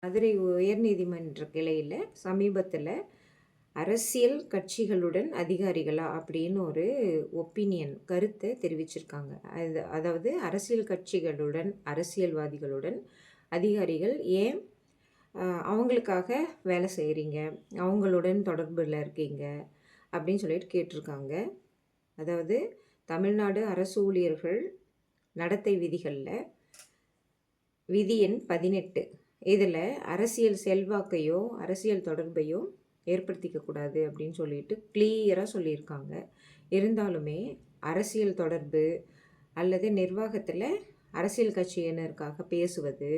மதுரை உயர்நீதிமன்ற கிளையில் சமீபத்தில் அரசியல் கட்சிகளுடன் அதிகாரிகளா அப்படின்னு ஒரு ஒப்பீனியன் கருத்தை தெரிவிச்சிருக்காங்க. அதாவது அரசியல் கட்சிகளுடன் அரசியல்வாதிகளுடன் அதிகாரிகள் ஏன் அவங்களுக்காக வேலை செய்கிறீங்க, அவங்களுடன் தொடர்பில் இருக்கீங்க அப்படின்னு சொல்லிட்டு கேட்டிருக்காங்க. அதாவது தமிழ்நாடு அரசு ஊழியர்கள் நடத்தை விதிகளில் விதி எண் 18 இதில் அரசியல் செல்வாக்கையோ அரசியல் தொடர்பையோ ஏற்படுத்திக்கக்கூடாது அப்படின்னு சொல்லிட்டு கிளியராக சொல்லியிருக்காங்க. இருந்தாலுமே அரசியல் தொடர்பு அல்லது நிர்வாகத்தில் அரசியல் கட்சியினருக்காக பேசுவது,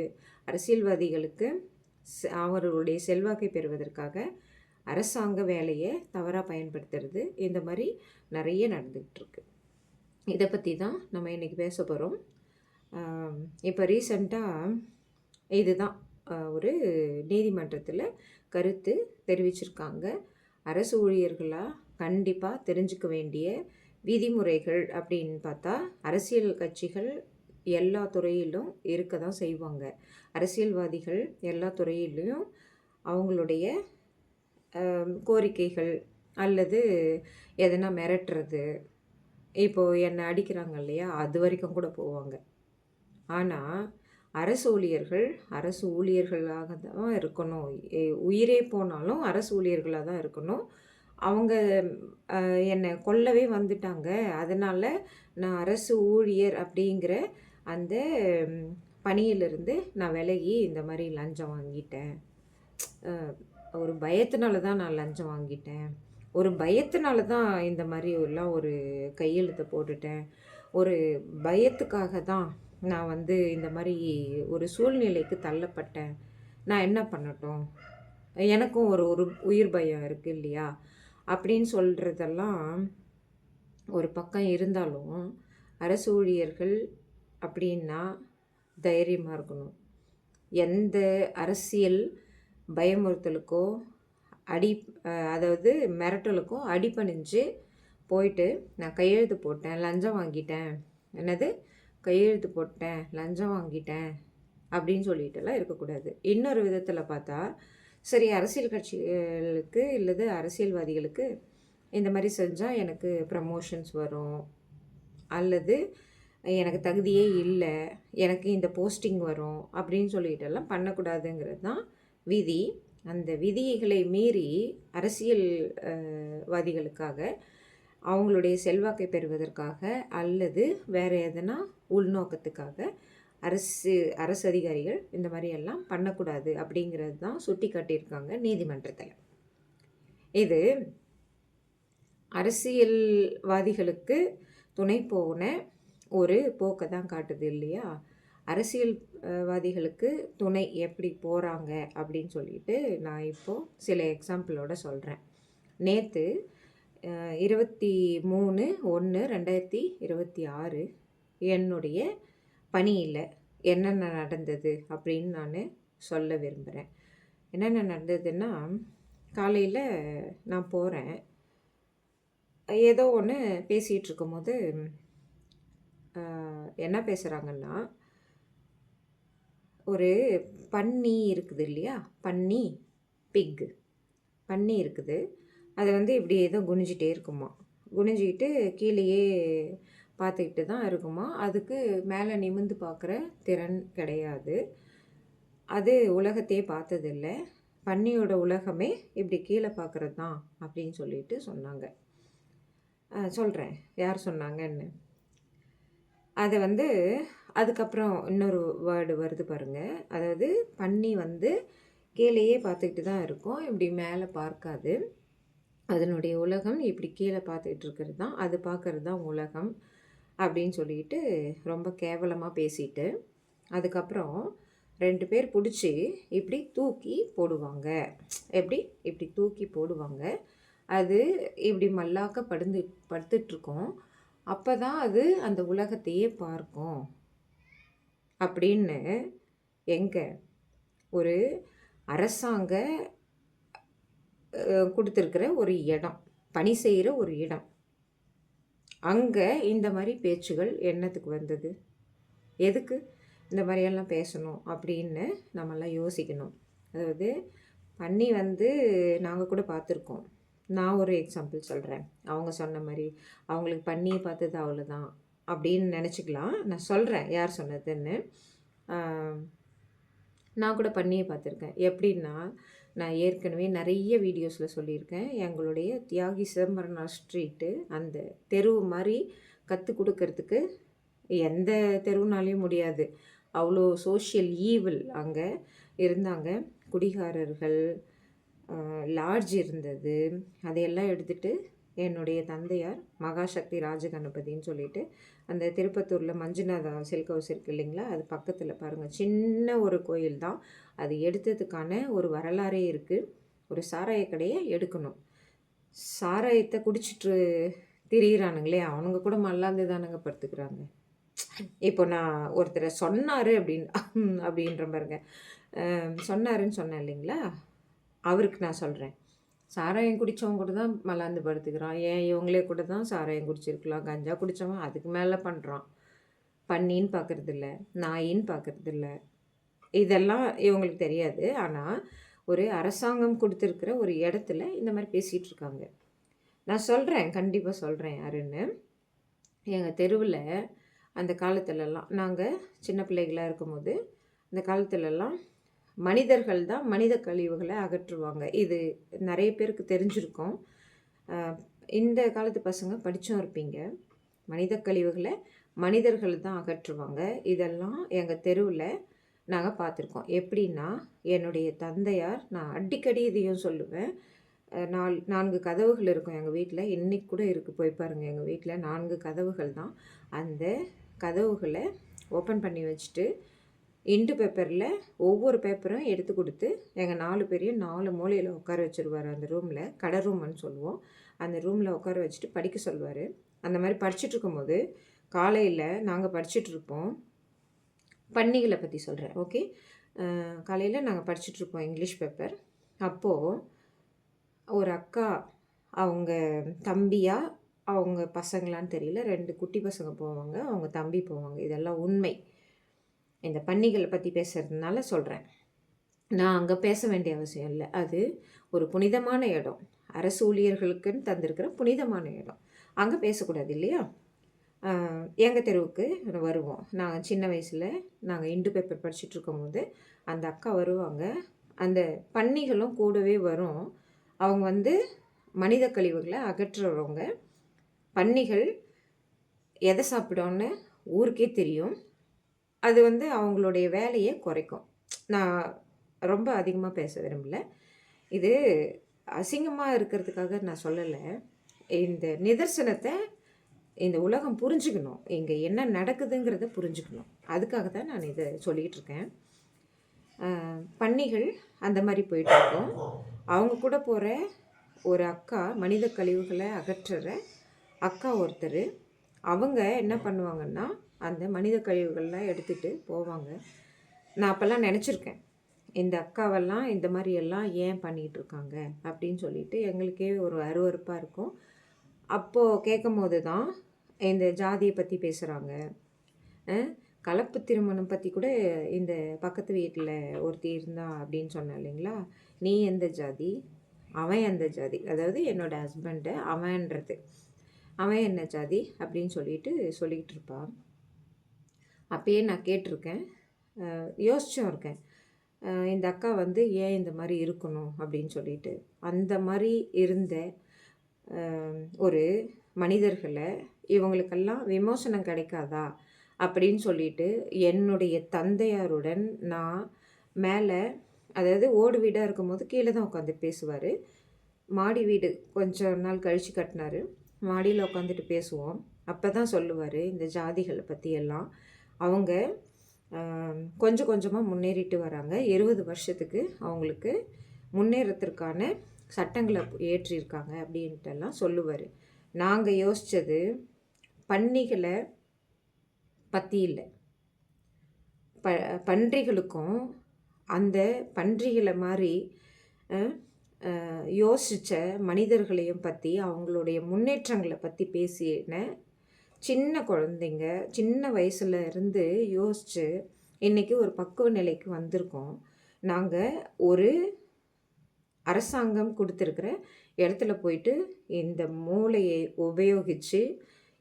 அரசியல்வாதிகளுக்கு அவர்களுடைய செல்வாக்கை பெறுவதற்காக அரசாங்க வேலையை தவறாக பயன்படுத்துறது, இந்த மாதிரி நிறைய நடந்துகிட்ருக்கு. இதை பற்றி தான் நம்ம இன்றைக்கி பேச போகிறோம். இப்போ ரீசண்டாக இதுதான் ஒரு நீதிமன்றத்தில் கருத்து தெரிவிச்சிருக்காங்க. அரசு ஊழியர்களாக கண்டிப்பாக தெரிஞ்சுக்க வேண்டிய விதிமுறைகள் அப்படின்னு பார்த்தா, அரசியல் கட்சிகள் எல்லா துறையிலும் இருக்க தான் செய்வாங்க. அரசியல்வாதிகள் எல்லா துறையிலையும் அவங்களுடைய கோரிக்கைகள் அல்லது எதனா மிரட்டுறது, இப்போது என்னை அடிக்கிறாங்க இல்லையா, அது வரைக்கும் கூட போவாங்க. ஆனால் அரசு ஊழியர்களாக தான் இருக்கணும். உயிரே போனாலும் அரசு ஊழியர்களாக தான் இருக்கணும். அவங்க என்னை கொல்லவே வந்துட்டாங்க, அதனால் நான் அரசு ஊழியர் அப்படிங்கிற அந்த பணியிலிருந்து நான் விலகி இந்த மாதிரி லஞ்சம் வாங்கிட்டேன், ஒரு பயத்தினால தான் நான் லஞ்சம் வாங்கிட்டேன், ஒரு பயத்தினால தான் இந்த மாதிரி எல்லாம் ஒரு கையெழுத்தை போட்டுட்டேன், ஒரு பயத்துக்காக தான் நான் இந்த மாதிரி ஒரு சூழ்நிலைக்கு தள்ளப்பட்டேன், நான் என்ன பண்ணட்டும், எனக்கும் ஒரு ஒரு உயிர் பயம் இருக்குது இல்லையா அப்படின்னு சொல்கிறதெல்லாம் ஒரு பக்கம் இருந்தாலும், அரசு ஊழியர்கள் அப்படின்னா தைரியமாக இருக்கணும். எந்த அரசியல் பயமுறுத்தலுக்கோ அதாவது மிரட்டலுக்கோ அடிபணிஞ்சு போயிட்டு நான் கையெழுத்து போட்டேன், லஞ்சம் வாங்கிட்டேன், என்னது கையெழுத்து போட்டேன், லஞ்சம் வாங்கிட்டேன் அப்படின்னு சொல்லிட்டுலாம் இருக்கக்கூடாது. இன்னொரு விதத்தில் பார்த்தா, சரி அரசியல் கட்சிகளுக்கு இல்லது அரசியல்வாதிகளுக்கு இந்த மாதிரி செஞ்சால் எனக்கு ப்ரமோஷன்ஸ் வரும், அல்லது எனக்கு தகுதியே இல்லை, எனக்கு இந்த போஸ்டிங் வரும் அப்படின்னு சொல்லிட்டெல்லாம் பண்ணக்கூடாதுங்கிறது தான் விதி. அந்த விதிகளை மீறி அரசியல்வாதிகளுக்காக அவங்களுடைய செல்வாக்கை பெறுவதற்காக அல்லது வேறு எதனா உள்நோக்கத்துக்காக அரசு அதிகாரிகள் இந்த மாதிரியெல்லாம் பண்ணக்கூடாது அப்படிங்கிறது தான் சுட்டி காட்டியிருக்காங்க நீதிமன்றத்தில். இது அரசியல்வாதிகளுக்கு துணை போன ஒரு போக்கை தான் காட்டுது இல்லையா. அரசியல்வாதிகளுக்கு துணை எப்படி போகிறாங்க அப்படின்னு சொல்லிட்டு நான் இப்போது சில எக்ஸாம்பிளோட சொல்கிறேன். நேற்று 23/1/2026 என்னுடைய பணியில் என்னென்ன நடந்தது அப்படின்னு நான் சொல்ல விரும்புகிறேன். என்னென்ன நடந்ததுன்னா, காலையில் நான் போகிறேன், ஏதோ ஒன்று பேசிகிட்டு இருக்கும்போது என்ன பேசுகிறாங்கன்னா, ஒரு பன்னி இருக்குது இல்லையா, பன்னி இருக்குது, அதை இப்படி ஏதோ குனிஞ்சிட்டே இருக்குமா, குனிஞ்சிக்கிட்டு கீழேயே பார்த்துக்கிட்டு தான் இருக்குமா, அதுக்கு மேலே நிமிர்ந்து பார்க்குற திறன் கிடையாது, அது உலகத்தையே பார்த்ததில்ல, பன்னியோட உலகமே இப்படி கீழே பார்க்குறது தான் அப்படின்னு சொல்லிட்டு சொன்னாங்க. சொல்கிறேன் யார் சொன்னாங்கன்னு. அதை அதுக்கப்புறம் இன்னொரு வேர்டு வருது பாருங்கள். அதாவது பன்னி கீழேயே பார்த்துக்கிட்டு தான் இருக்கும், இப்படி மேலே பார்க்காது, அதனுடைய உலகம் இப்படி கீழே பார்த்துக்கிட்டு இருக்கிறது தான், அது பார்க்கறது தான் உலகம் அப்படின்னு சொல்லிட்டு ரொம்ப கேவலமாக பேசிட்டு, அதுக்கப்புறம் 2 பேர் பிடிச்சி இப்படி தூக்கி போடுவாங்க. இப்படி தூக்கி போடுவாங்க, அது இப்படி மல்லாக்க படுத்துட்ருக்கோம், அப்போ தான் அது அந்த உலகத்தையே பார்க்கும் அப்படின்னு எங்கே ஒரு அரசாங்க கொடுத்துருக்கிற ஒரு இடம், பணி செய்கிற ஒரு இடம், அங்கே இந்த மாதிரி பேச்சுகள் என்னத்துக்கு வந்தது, எதுக்கு இந்த மாதிரியெல்லாம் பேசணும் அப்படின்னு நம்மெல்லாம் யோசிக்கணும். அதாவது பன்னி வந்து நாங்கள் கூட பார்த்துருக்கோம். நான் ஒரு எக்ஸாம்பிள் சொல்கிறேன். அவங்க சொன்ன மாதிரி அவங்களுக்கு பன்னியை பார்த்தது அவ்வளோதான் அப்படின்னு நினச்சிக்கலாம். நான் சொல்கிறேன் யார் சொன்னதுன்னு. நான் கூட பன்னியை பார்த்துருக்கேன். எப்படின்னா, நான் ஏற்கனவே நிறைய வீடியோஸில் சொல்லியிருக்கேன். எங்களுடைய தியாகி சிதம்பரனார் ஸ்ட்ரீட்டு அந்த தெருவு மாதிரி கற்றுக் கொடுக்கறதுக்கு எந்த தெருவுனாலையும் முடியாது. அவ்வளோ சோஷியல் ஈவில் அங்கே இருந்தாங்க. குடிகாரர்கள், லாட்ஜ் இருந்தது. அதையெல்லாம் எடுத்துகிட்டு என்னுடைய தந்தையார் மகாசக்தி ராஜகணபதின்னு சொல்லிட்டு அந்த திருப்பத்தூரில் மஞ்சுநாதா சில்க் ஹவுஸ் இருக்குது இல்லைங்களா, அது பக்கத்தில் பாருங்கள், சின்ன ஒரு கோயில் தான். அது எடுத்ததுக்கான ஒரு வரலாறே இருக்குது. ஒரு சாராய கடையை எடுக்கணும். சாராயத்தை குடிச்சிட்டு திரியிறானுங்களே, அவனுங்க கூட மல்லாந்து தானுங்க படுத்துக்கிறாங்க. இப்போ நான் ஒருத்தரை சொன்னார் அப்படின்ற பாருங்க, சொன்னாருன்னு சொன்னேன் இல்லைங்களா, அவருக்கு நான் சொல்கிறேன். சாராயம் குடித்தவங்க கூட தான் மலாந்து படுத்துக்கிறான். ஏன் இவங்களே கூட தான் சாராயம் குடிச்சிருக்கலாம். கஞ்சா குடித்தவன் அதுக்கு மேலே பண்ணுறான். பன்னின்னு பார்க்குறதில்ல, நாயின்னு பார்க்குறதில்ல. இதெல்லாம் இவங்களுக்கு தெரியாது. ஆனால் ஒரு அரசாங்கம் கொடுத்துருக்கிற ஒரு இடத்துல இந்த மாதிரி பேசிகிட்டு இருக்காங்க. நான் சொல்கிறேன், கண்டிப்பாக சொல்கிறேன் யாருன்னு. எங்கள் தெருவில் அந்த காலத்துலலாம் நாங்கள் சின்ன பிள்ளைகளாக இருக்கும்போது அந்த காலத்துலலாம் மனிதர்கள் தான் மனித கழிவுகளை அகற்றுவாங்க. இது நிறைய பேருக்கு தெரிஞ்சிருக்கும். இந்த காலத்து பசங்க படித்தும் இருப்பீங்க. மனித கழிவுகளை மனிதர்கள் தான் அகற்றுவாங்க. இதெல்லாம் எங்கள் தெருவில் நாங்கள் பார்த்துருக்கோம். எப்படின்னா, என்னுடைய தந்தையார், நான் அடிக்கடி இதையும் சொல்லுவேன், 4 கதவுகள் இருக்கும் எங்கள் வீட்டில். இன்றைக்கி கூட இருக்குது, போய் பாருங்கள். எங்கள் வீட்டில் 4 கதவுகள் தான். அந்த கதவுகளை ஓப்பன் பண்ணி வச்சுட்டு இண்டு பேப்பரில் ஒவ்வொரு பேப்பரும் எடுத்து கொடுத்து எங்கள் 4 பேரையும் 4 மூலையில் உட்கார வச்சுருவார். அந்த ரூமில், கடை ரூம்னு சொல்லுவோம், அந்த ரூமில் உட்கார வச்சுட்டு படிக்க சொல்லுவார். அந்த மாதிரி படிச்சுட்டு இருக்கும்போது காலையில் நாங்கள் படிச்சுட்ருப்போம். பன்னிகளை பற்றி சொல்கிறேன், ஓகே. காலையில் நாங்கள் படிச்சுட்ருப்போம் இங்கிலீஷ் பேப்பர். அப்போது ஒரு அக்கா, அவங்க தம்பியா அவங்க பசங்களான்னு தெரியல, 2 குட்டி பசங்க போவாங்க, அவங்க தம்பி போவாங்க. இதெல்லாம் உண்மை. இந்த பன்னிகளை பற்றி பேசுகிறதுனால சொல்கிறேன். நான் அங்கே பேச வேண்டிய அவசியம் இல்லை. அது ஒரு புனிதமான இடம், அரசு ஊழியர்களுக்குன்னு தந்திருக்கிற புனிதமான இடம். அங்கே பேசக்கூடாது இல்லையா? எங்கள் தெருவுக்கு வருவோம். நாங்கள் சின்ன வயசில் நாங்கள் இண்டு பேப்பர் படிச்சுட்டு இருக்கும்போது அந்த அக்கா வருவாங்க. அந்த பன்னிகளும் கூடவே வரும். அவங்க வந்து மனித கழிவுகளை அகற்றுறவங்க. பன்னிகள் எதை சாப்பிடோன்னு ஊருக்கே தெரியும். அது வந்து அவங்களுடைய வேலையை குறைக்கும். நான் ரொம்ப அதிகமாக பேச விரும்பல. இது அசிங்கமாக இருக்கிறதுக்காக நான் சொல்லலை. இந்த நிதர்சனத்தை இந்த உலகம் புரிஞ்சுக்கணும். இங்கே என்ன நடக்குதுங்கிறத புரிஞ்சுக்கணும். அதுக்காக தான் நான் இதை சொல்லிகிட்டு இருக்கேன். பன்னிகள் அந்த மாதிரி போயிட்டுருக்கோம். அவங்க கூட போகிற ஒரு அக்கா, மனித கழிவுகளை அகற்றுற அக்கா ஒருத்தர், அவங்க என்ன பண்ணுவாங்கன்னா, அந்த மனித கழிவுகள்லாம் எடுத்துகிட்டு போவாங்க. நான் அப்போல்லாம் நினச்சிருக்கேன், இந்த அக்காவெல்லாம் இந்த மாதிரியெல்லாம் ஏன் பண்ணிகிட்ருக்காங்க அப்படின்னு சொல்லிட்டு எங்களுக்கே ஒரு அருவருப்பாக இருக்கும். அப்போது கேட்கும் போது தான் இந்த ஜாதியை பற்றி பேசுகிறாங்க. கலப்பு திருமணம் பற்றி கூட இந்த பக்கத்து வீட்டில் ஒருத்தி இருந்தா அப்படின்னு சொன்னேன் இல்லைங்களா, நீ எந்த ஜாதி, அவன் எந்த ஜாதி, அதாவது என்னோடய ஹஸ்பண்டு அவன்றது, அவன் என்ன ஜாதி அப்படின்னு சொல்லிக்கிட்டு இருப்பான். அப்பயே நான் கேட்டிருக்கேன், யோசிச்சும் இருக்கேன், இந்த அக்கா வந்து ஏன் இந்த மாதிரி இருக்கணும் அப்படின்னு சொல்லிட்டு. அந்த மாதிரி இருந்த ஒரு மனிதர்களை இவங்களுக்கெல்லாம் விமோசனம் கிடைக்காதா அப்படின்னு சொல்லிட்டு என்னுடைய தந்தையாருடன் நான் மேலே, அதாவது ஓடு வீடாக இருக்கும்போது கீழே தான் உட்காந்து பேசுவார். மாடி வீடு கொஞ்சம் நாள் கழித்து கட்டினார். மாடியில் உட்காந்துட்டு பேசுவோம். அப்போ தான் சொல்லுவார் இந்த ஜாதிகளை பற்றி எல்லாம். அவங்க கொஞ்சம் கொஞ்சமாக முன்னேறிட்டு வராங்க. 20 வருஷத்துக்கு அவங்களுக்கு முன்னேறத்திற்கான சட்டங்களை ஏற்றிருக்காங்க அப்படின்ட்டுலாம் சொல்லுவார். நாங்கள் யோசித்தது பன்னிகளை பற்றி இல்லை, பன்றிகளுக்கும் அந்த பன்றிகளை மாதிரி யோசித்த மனிதர்களையும் பற்றி, அவங்களுடைய முன்னேற்றங்களை பற்றி பேசின சின்ன குழந்தைங்க, சின்ன வயசில் இருந்து யோசித்து இன்றைக்கி ஒரு பக்குவ நிலைக்கு வந்திருக்கோம். நாங்கள் ஒரு அரசாங்கம் கொடுத்துருக்குற இடத்துல போயிட்டு இந்த மூளையை உபயோகித்து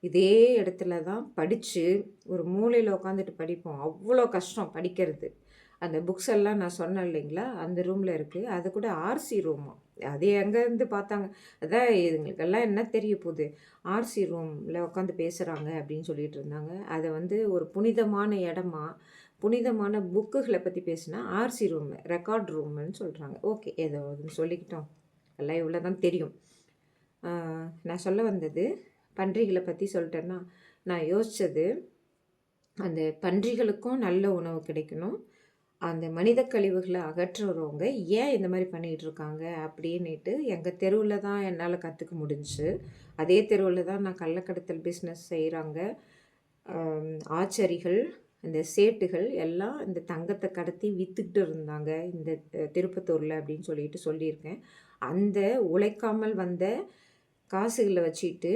இதே இடத்துல தான் படித்து ஒரு மூலையில் உட்காந்துட்டு படிப்போம். அவ்வளோ கஷ்டம் படிக்கிறது. அந்த புக்ஸ் எல்லாம் நான் சொன்னேன் இல்லைங்களா, அந்த ரூமில் இருக்குது. அது கூட ஆர்சி ரூமா. அது எங்கேருந்து பார்த்தாங்க, அதான் இதுங்களுக்கெல்லாம் என்ன தெரிய போகுது, ஆர்சி ரூமில் உட்காந்து பேசுகிறாங்க அப்படின்னு சொல்லிட்டு இருந்தாங்க. அதை வந்து ஒரு புனிதமான இடமா, புனிதமான புக்குகளை பற்றி பேசினா ஆர்சி ரூம், ரெக்கார்ட் ரூம்னு சொல்கிறாங்க. ஓகே, ஏதோ அதுன்னு சொல்லிக்கிட்டோம். எல்லாம் இவ்வளோ தான் தெரியும். நான் சொல்ல வந்தது பன்றிகளை பற்றி சொல்லிட்டேன்னா, நான் யோசித்தது அந்த பன்றிகளுக்கும் நல்ல உணவு கிடைக்கணும், அந்த மனித கழிவுகளை அகற்றுறவங்க ஏன் இந்த மாதிரி பண்ணிகிட்டு இருக்காங்க அப்படின்னுட்டு எங்கள் தெருவில் தான் என்னால் கற்றுக்க முடிஞ்சுச்சு. அதே தெருவில் தான் நான் கள்ளக்கடத்தல் பிஸ்னஸ் செய்கிறாங்க ஆச்சரிகள், இந்த சேட்டுகள் எல்லாம் இந்த தங்கத்தை கடத்தி விற்றுக்கிட்டு இருந்தாங்க இந்த திருப்பத்தூரில் அப்படின்னு சொல்லியிருக்கேன். அந்த உழைக்காமல் வந்த காசுகளை வச்சுட்டு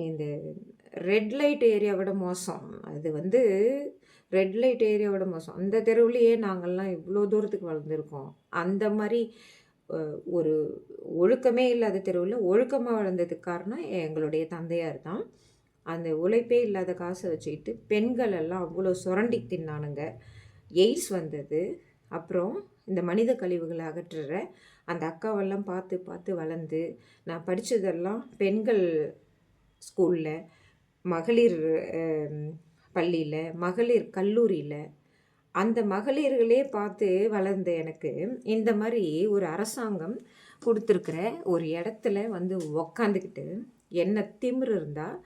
இந்த ரெட் லைட் ஏரியாவோட மோசம், அது வந்து ரெட் லைட் ஏரியாவோட மோசம். அந்த தெருவுலையே நாங்கள்லாம் இவ்வளோ தூரத்துக்கு வளர்ந்துருக்கோம். அந்த மாதிரி ஒரு ஒழுக்கமே இல்லாத தெருவில் ஒழுக்கமாக வளர்ந்ததுக்கு காரணம் எங்களுடைய தந்தையார் தான். அந்த உழைப்பே இல்லாத காசை வச்சுக்கிட்டு பெண்கள் எல்லாம் அவ்வளோ சுரண்டி தின்னானுங்க. எய்ட்ஸ் வந்தது. அப்புறம் இந்த மனித கழிவுகளை அகற்றுற அந்த அக்காவெல்லாம் பார்த்து பார்த்து வளர்ந்து, நான் படித்ததெல்லாம் பெண்கள் ஸ்கூலில், மகளிர் பள்ளியில், மகளிர் கல்லூரியில், அந்த மகளிர்களே பார்த்து வளர்ந்த எனக்கு இந்த மாதிரி ஒரு அரசாங்கம் கொடுத்துருக்குற ஒரு இடத்துல வந்து உக்காந்துக்கிட்டு என்ன திமிரு இருந்தால்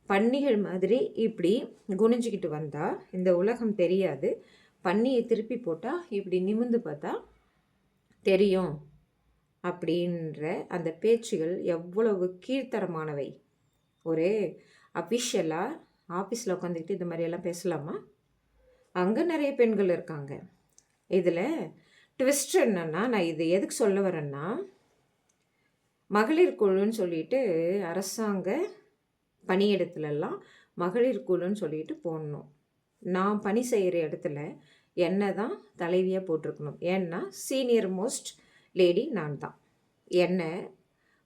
பன்னிகள் மாதிரி இப்படி குனிஞ்சிக்கிட்டு வந்தால் இந்த உலகம் தெரியாது, பன்னியை திருப்பி போட்டால் இப்படி நிமிர்ந்து பார்த்தா தெரியும் அப்படின்ற அந்த பேச்சுகள் எவ்வளவு கீழ்த்தரமானவை. ஒரு அஃபிஷியலாக ஆஃபீஸில் உட்காந்துக்கிட்டு இந்த மாதிரியெல்லாம் பேசலாமா? அங்கே நிறைய பெண்கள் இருக்காங்க. இதில் ட்விஸ்ட் என்னன்னா, நான் இது எதுக்கு சொல்ல வரேன்னா, மகளிர் குழுன்னு சொல்லிட்டு அரசாங்க பணியிடத்துலலாம் மகளிர் குழுன்னு சொல்லிட்டு போடணும். நான் பணி செய்கிற இடத்துல என்ன தான் தலைவியாக போட்டிருக்கணும். ஏன்னா சீனியர் மோஸ்ட் லேடி நான் தான். என்ன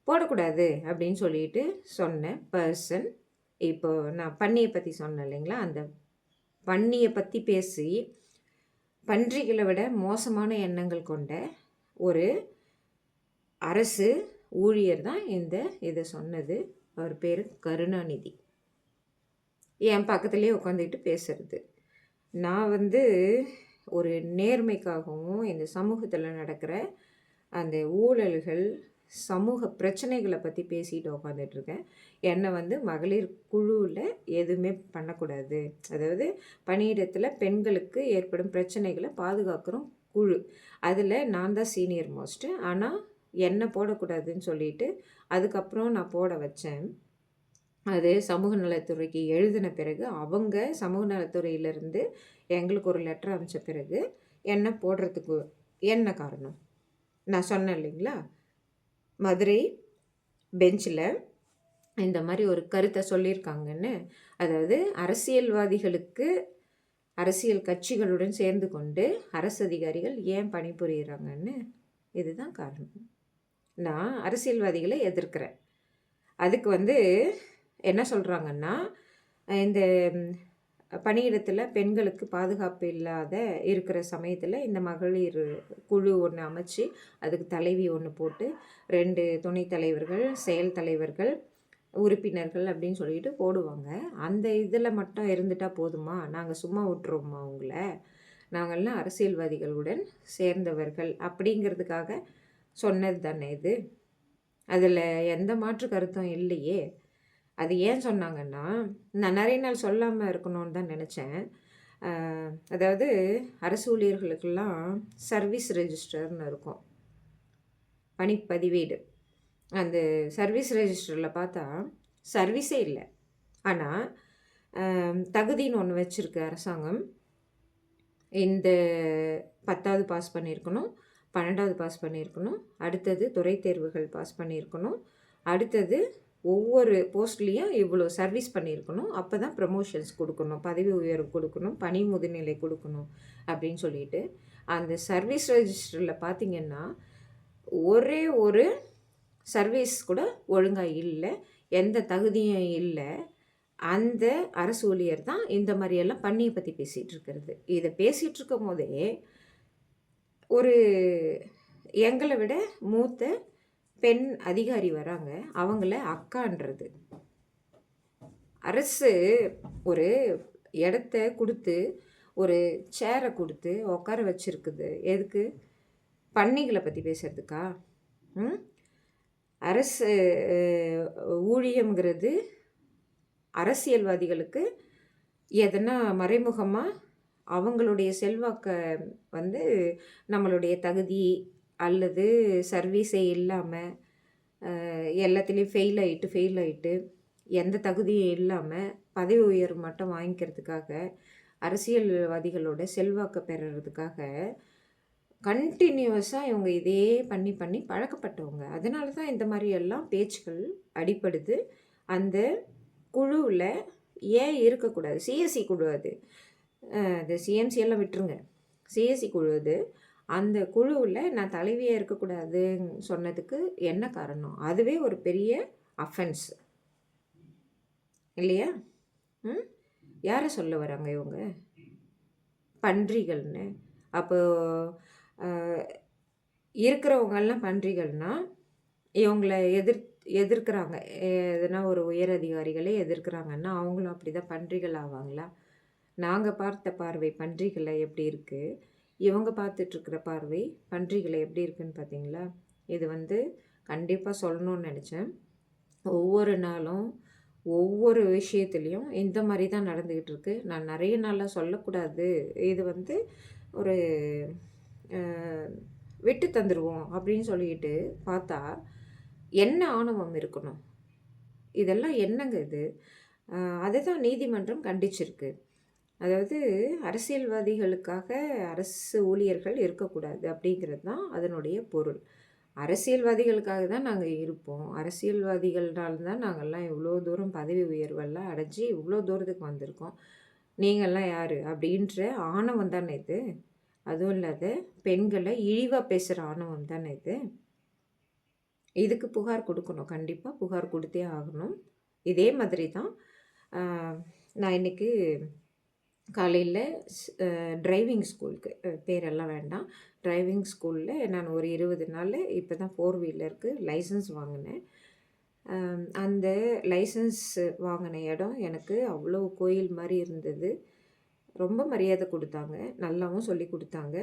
போடக்கூடாது அப்படின்னு சொல்லிட்டு சொன்ன பர்சன். இப்போ நான் பன்னியை பற்றி சொன்னேன் இல்லைங்களா, அந்த பன்னியை பற்றி பேசி பன்றிகளை விட மோசமான எண்ணங்கள் கொண்ட ஒரு அரசு ஊழியர் தான் இதை சொன்னது. அவர் பேர் கருணாநிதி. என் பக்கத்துலேயே உட்காந்துக்கிட்டு பேசுறது. நான் வந்து ஒரு நேர்மைக்காகவும் இந்த சமூகத்தில் நடக்கிற அந்த ஊழல்கள், சமூக பிரச்சனைகளை பற்றி பேசிட்டு உட்காந்துட்ருக்கேன். என்னை வந்து மகளிர் குழுவில் எதுவுமே பண்ணக்கூடாது, அதாவது பணியிடத்தில் பெண்களுக்கு ஏற்படும் பிரச்சனைகளை பாதுகாக்கிறோம் குழு, அதில் நான் தான் சீனியர் மோஸ்ட்டு. ஆனால் என்னை போடக்கூடாதுன்னு சொல்லிட்டு அதுக்கப்புறம் நான் போட வச்சேன். அது சமூக நலத்துறைக்கு எழுதின பிறகு அவங்க சமூக நலத்துறையிலேருந்து எங்களுக்கு ஒரு லெட்டர் அனுப்பிச்ச பிறகு என்ன போடுறதுக்கு என்ன காரணம் நான் சொன்னேன் இல்லைங்களா, மதுரை பெஞ்சில் இந்த மாதிரி ஒரு கருத்தை சொல்லியிருக்காங்கன்னு. அதாவது அரசியல்வாதிகளுக்கு அரசியல் கட்சிகளுடன் சேர்ந்து கொண்டு அரசு அதிகாரிகள் ஏன் பணிபுரிகிறாங்கன்னு இதுதான் காரணம். நான் அரசியல்வாதிகளை எதிர்க்கிறேன். அதுக்கு வந்து என்ன சொல்கிறாங்கன்னா, இந்த பணியிடத்தில் பெண்களுக்கு பாதுகாப்பு இல்லாத இருக்கிற சமயத்தில் இந்த மகளிர் குழு ஒன்று அமைச்சு அதுக்கு தலைவி ஒன்று போட்டு 2 துணைத் தலைவர்கள், செயல் தலைவர்கள், உறுப்பினர்கள் அப்படின்னு சொல்லிட்டு போடுவாங்க. அந்த இதில் மட்டும் இருந்துட்டால் போதுமா? நாங்கள் சும்மா விட்டுருவோமா அவங்கள? நாங்கள்லாம் அரசியல்வாதிகளுடன் சேர்ந்தவர்கள் அப்படிங்கிறதுக்காக சொன்னது தானே இது. அதில் எந்த மாற்று கருத்தும் இல்லையே. அது ஏன் சொன்னாங்கன்னா, நான் நிறைய நாள் சொல்லாமல் இருக்கணும்னு தான் நினச்சேன். அதாவது அரசு ஊழியர்களுக்கெல்லாம் சர்வீஸ் ரெஜிஸ்டர்னு இருக்கும், பணிப்பதிவேடு. அந்த சர்வீஸ் ரெஜிஸ்டரில் பார்த்தா சர்வீஸே இல்லை, ஆனால் தகுதின்னு ஒன்று வச்சுருக்கு அரசாங்கம். இந்த 10வது பாஸ் பண்ணியிருக்கணும், 12வது பாஸ் பண்ணியிருக்கணும், அடுத்தது துறை தேர்வுகள் பாஸ் பண்ணியிருக்கணும், அடுத்தது ஒவ்வொரு போஸ்ட்லேயும் இவ்வளோ சர்வீஸ் பண்ணியிருக்கணும், அப்போ தான் ப்ரமோஷன்ஸ் கொடுக்கணும், பதவி உயர்வு கொடுக்கணும், பணி முதுநிலை கொடுக்கணும் அப்படின்னு சொல்லிட்டு அந்த சர்வீஸ் ரெஜிஸ்டரில் பார்த்தீங்கன்னா, ஒரே ஒரு சர்வீஸ் கூட ஒழுங்கா இல்ல. எந்த தகுதியும் இல்ல. அந்த அரசு ஊழியர் தான் இந்த மாரியெல்லாம் பணிய பத்தி பேசிட்டு இருக்கிறது. இத பேசிட்டு இருக்கும்போதே, ஒரு எங்கள விட மூத்த பெண் அதிகாரி வராங்க. அவங்கள அக்கான்றது. அரசு ஒரு இடத்த குடுத்து, ஒரு சேர குடுத்து உட்கார வச்சிருக்குது. எதுக்கு? பணிகள பத்தி பேசுறதுக்கா? ம். அரசு ஊழியம்ங்கிறது அரசியல்வாதிகளுக்கு எதனா மறைமுகமா அவங்களுடைய செல்வாக்க வந்து நம்மளுடைய தகுதி அல்லது சர்வீஸே இல்லாம, எல்லாத்துலேயும் ஃபெயில் ஆயிட்டு எந்த தகுதியும் இல்லாம பதவி உயர்வு மட்டும் வாங்கிக்கிறதுக்காக, அரசியல்வாதிகளோட செல்வாக்க பெறுறதுக்காக கன்டினியூவஸா இவங்க இதே பண்ணி பண்ணி பழக்கப்பட்டவங்க. அதனால தான் இந்த மாரி எல்லாம் பேச்சுக்கள் அடிபடுது. அந்த குழுவுல ஏன் இருக்கக்கூடாது? சிஎஸ்சி குழு அது. அது சிஎம்சி எல்லாம் விட்டுருங்க. சிஎஸ்சி குழு அது. அந்த குழுவுல நான் தலைவியா இருக்கக்கூடாதுன்னு சொன்னதுக்கு என்ன காரணம்? அதுவே ஒரு பெரிய அஃபென்ஸ் இல்லையா? ம். யார சொல்ல வராங்க இவங்க? பன்றிகள்னு. அப்போ அ இருக்கிறவங்கலாம் பன்றிகள்னா, இவங்கள எதிர்க்கிறாங்க. எதுனா ஒரு உயர் அதிகாரிகளே எதிர்க்கிறாங்கன்னா, அவங்களும் அப்படிதான் பன்றிகள் ஆவாங்களா? நாங்க பார்த்த பார்வை பன்றிகள எப்படி இருக்கு? இவங்க பார்த்துட்ருக்கிற பார்வை பன்றிகள எப்படி இருக்குன்னு பார்த்தீங்களா? இது வந்து கண்டிப்பா சொல்லணும்னு நெனச்சேன். ஒவ்வொரு நாளும், ஒவ்வொரு விஷயத்துலயும் இந்த மாரி தான் நடந்துகிட்டு இருக்கு. நான் நெறைய நாளா சொல்லக்கூடாது. இது வந்து ஒரு அ விட்டு தந்துருவோம் அப்படின்னு சொல்லிட்டு பார்த்தா, என்ன ஆணவம் இருக்கணும்? இதெல்லாம் என்னங்க இது? அ அதுதான் நீதிமன்றம் கண்டிச்சிருக்கு. அதாவது அரசியல்வாதிகளுக்காக அரசு ஊழியர்கள் இருக்கக்கூடாது அப்படிங்கிறது தான் அதனுடைய பொருள். அரசியல்வாதிகளுக்காக தான் நாங்க இருப்போம். அரசியல்வாதிகள்னால தான் நாங்கலாம் இவ்வளோ தூரம் பதவி உயர்வெல்லாம் அடைஞ்சு இவ்வளோ தூரத்துக்கு வந்திருக்கோம். நீங்கள்லாம் யாரு? அப்படின்ற ஆணவம் தானே இது. அதுவும் இல்லாத பெண்கள இழிவா பேசுற ஆணவம் தானே இது. இதுக்கு புகார் குடுக்கணும். கண்டிப்பா புகார் குடுத்தே ஆகணும். இதே மாதிரி தான் அ நான் இன்னைக்கு காலையில ஸ் அ டிரைவிங் ஸ்கூலுக்கு பேரெல்லாம் வேண்டாம். டிரைவிங் ஸ்கூல்ல நான் ஒரு 20 நாள் இப்ப தான் 4 வீலருக்கு லைசென்ஸ் வாங்குனேன். அந்த லைசென்ஸ் வாங்குன இடம் எனக்கு அவ்வளோ கோயில் மாரி இருந்தது. ரொம்ப மரியாதை குடுத்தாங்க. நல்லாவும் சொல்லிக் குடுத்தாங்க.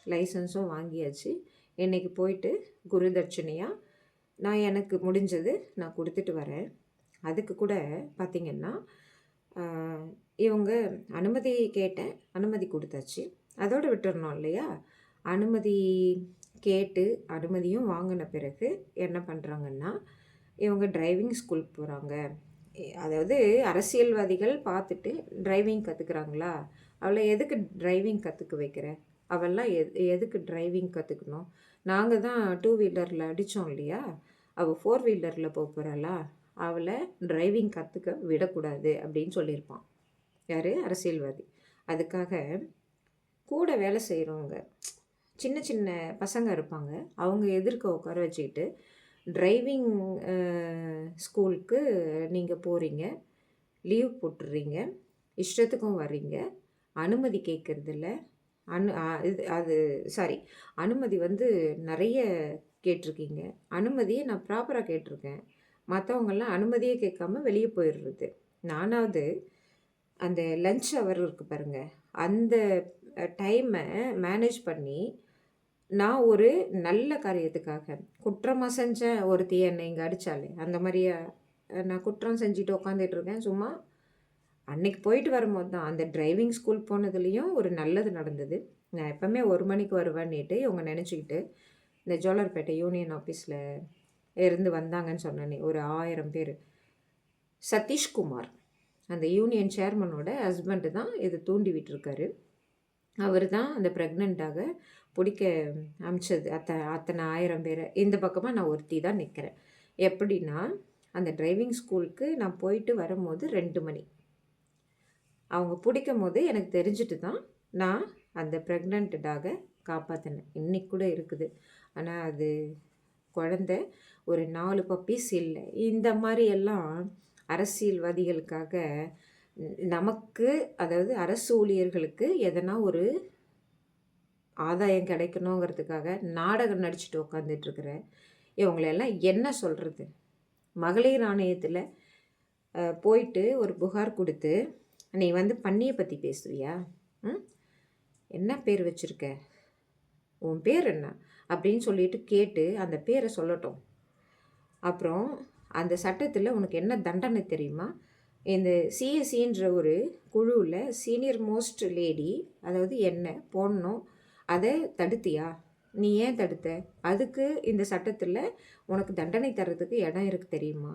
லைசென்ஸும் வாங்கியாச்சு. இன்னைக்கு போயிட்டு குரு தட்சணையா நான் எனக்கு முடிஞ்சது நான் குடுத்துட்டு வரேன். அதுக்கு கூட பார்த்தீங்கன்னா, அ இவங்க அனுமதி கேட்டேன். அனுமதி குடுத்தாச்சு. அதோட விட்டுறணும் இல்லையா? அனுமதி கேட்டு, அனுமதியும் வாங்குன பிறகு என்ன பண்றாங்கன்னா, இவங்க டிரைவிங் ஸ்கூல் போறாங்க. அதாவது அரசியல்வாதிகள் பார்த்துட்டு டிரைவிங் கத்துக்கிறாங்களா? அவள எதுக்கு டிரைவிங் கத்துக்க வைக்கிற? அவள்லாம் எதுக்கு டிரைவிங் கத்துக்கணும்? நாங்க தான் 2 வீலர்ல அடிச்சோம் இல்லையா? அவ 4 வீலர்ல போறாளா? அவள டிரைவிங் கத்துக்க விடக்கூடாது அப்படின்னு சொல்லியிருப்பான். யாரு? அரசியல்வாதி. அதுக்காக கூட வேலை செய்றவங்க, சின்ன சின்ன பசங்க இருப்பாங்க. அவங்க எதிர்க்க உட்கார வச்சுக்கிட்டு, டிரைவிங் அ ஸ்கூலுக்கு நீங்க போறீங்க. லீவ் போட்டுர்றீங்க. இஷ்டத்துக்கும் வர்றீங்க. அனுமதி கேட்கறதில்ல. அனு அ இது அது சாரி. அனுமதி வந்து நெறைய கேட்டிருக்கீங்க. அனுமதிய நான் ப்ராப்பரா கேட்டிருக்கேன். மத்தவங்கலாம் அனுமதியே கேட்காம வெளிய போயிர்றது. நானாவது அந்த லஞ்ச் ஹவர் இருக்கு பாருங்க. அந்த டைம மேனேஜ் பண்ணி, நான் ஒரு நல்ல காரியத்துக்காக, குற்றமா செஞ்ச ஒருத்தி என்னை இங்க அடிச்சாளே, அந்த மாரியா நான் குற்றம் செஞ்சுட்டு உட்காந்துட்டு இருக்கேன் சும்மா? அன்னைக்கு போயிட்டு வரும்போது தான், அந்த டிரைவிங் ஸ்கூல் போனதுலயும் ஒரு நல்லது நடந்தது. நான் எப்பவுமே 1 மணிக்கு வருவேன்னிட்டு இவங்க நெனச்சுக்கிட்டு, இந்த ஜோலார்பேட்டை யூனியன் ஆஃபீஸ்ல இருந்து வந்தாங்கன்னு சொன்னேனே, ஒரு 1000 பேரு. சதீஷ்குமார், அந்த யூனியன் சேர்மனோட ஹஸ்பண்ட் தான் இத தூண்டி விட்டுருக்காரு. அவரு தான் அந்த பிரெக்னன்ட்டாக புடிக்க அனுப்பிச்சது. அத்தனை 1000 பேர. இந்த பக்கமா நான் ஒருத்தி தான் நிக்கிறேன். எப்படின்னா, அந்த டிரைவிங் ஸ்கூலுக்கு நான் போயிட்டு வரும்போது 2 மணி. அவங்க புடிக்கும்போது எனக்கு தெரிஞ்சுட்டு தான் நான் அந்த ப்ரெக்னென்ட் டாகை காப்பாற்றினேன். இன்னைக்கு கூட இருக்குது. ஆனால் அது குழந்தை ஒரு 4 பப்பீஸ் இல்லை. இந்த மாதிரி எல்லாம் அரசியல்வாதிகளுக்காக நமக்கு, அதாவது அரசு ஊழியர்களுக்கு எதனா ஒரு ஆதாயம் கிடைக்கணுங்கிறதுக்காக நாடகம் நடிச்சுட்டு உட்காந்துட்ருக்குற இவங்களெல்லாம் என்ன சொல்கிறது? மகளிர் ஆணையத்தில் போயிட்டு ஒரு புகார் கொடுத்து, நீ வந்து பன்னியை பற்றி பேசுவியா? என்ன பேர் வச்சுருக்க, உன் பேர் என்ன அப்படின்னு சொல்லிட்டு கேட்டு அந்த பேரை சொல்லட்டும். அப்புறம் அந்த சட்டத்தில் உனக்கு என்ன தண்டனை தெரியுமா? இந்த சிஎஸ்சின்ற ஒரு குழுவில் சீனியர் மோஸ்ட் லேடி, அதாவது என்ன போடணும், அதை தடுத்தியா? நீ ஏன் தடுத்த? அதுக்கு இந்த சட்டத்தில் உனக்கு தண்டனை தர்றதுக்கு இடம் இருக்குது தெரியுமா?